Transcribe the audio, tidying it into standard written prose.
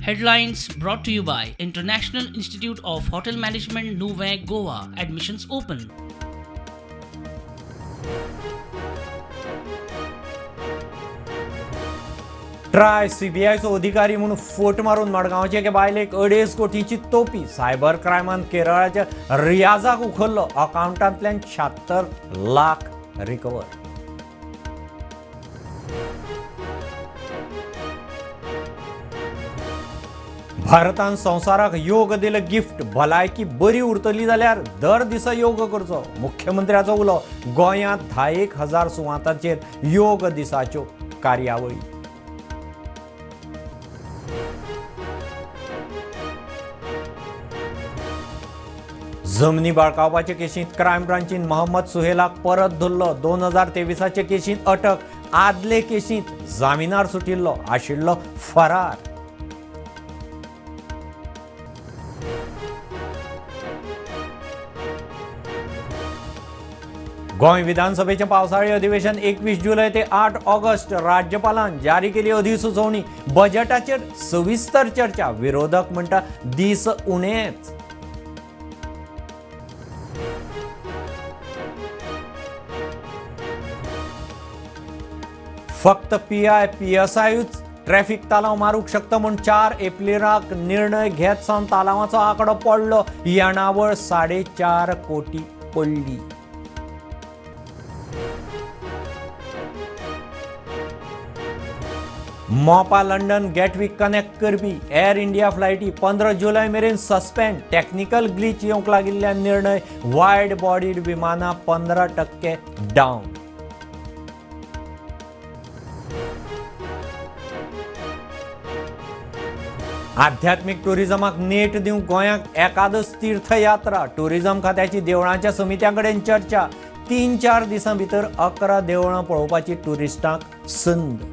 Headlines brought to you by International Institute of Hotel Management, Nuvei, Goa. Admissions open. TRAI सीबीआयचो अधिकारी म्हणून फोट मारून मडगावचे एके बायलेक 2.5 कोटीची तोपी. सायबर क्रायमान केरळाच्या रियाजाक उखल्लो. अकाउंटांतल्यान 76 लाख रिकवर. भारतान संवसाराक योग दिलं गिफ्ट. भलायकी बरी उरतली जाल्यार दर दिसा योग करचो. मुख्यमंत्र्याचो उलो. गोंयांत 10,000 सुवातांचेर योग दिसाच्यो कार्यावळी. जमनी बळकावपाचे केशींत क्रायम ब्रांचीन मोहम्मद सुहेलाक परत धरलो. 2023चे केशींत अटक. आदले केशींत जामिनार सुटिल्लो आशिल्लो फरार. गोंय विधानसभेचे पावसाळी अधिवेशन 21 जुलय ते 8 ऑगस्ट. राज्यपालान जारी केली अधिसुचोवणी. बजेटाचेर सविस्तर चर्चा. विरोधक म्हणटा दीस उणेच. फक्त PSIच ट्रॅफिक तालाव मारूंक शकता म्हूण 4 एप्रिलाक निर्णय घेत सावन तालावाचो आंकडो पडलो. येणावळ 4.5 कोटी पडली. मोपा लंडन गेटवीक कनेक्ट करपी एअर इंडिया फ्लायटी 15 जुलय मेरेन सस्पेंड. टॅक्निकल ग्लिच येवंक लागिल्ल्या निर्णय. वायड बॉडीड विमानां 15% डावन. आध्यात्मिक टुरिझमाक नेट दिवंक गोंयाक एकादश तीर्थयात्रा. टुरिझम खात्याची देवळांच्या समित्यां कडेन चर्चा. 3-4 दिसां भितर 11 देवळां पळोवपाची टुरिस्टांक संद.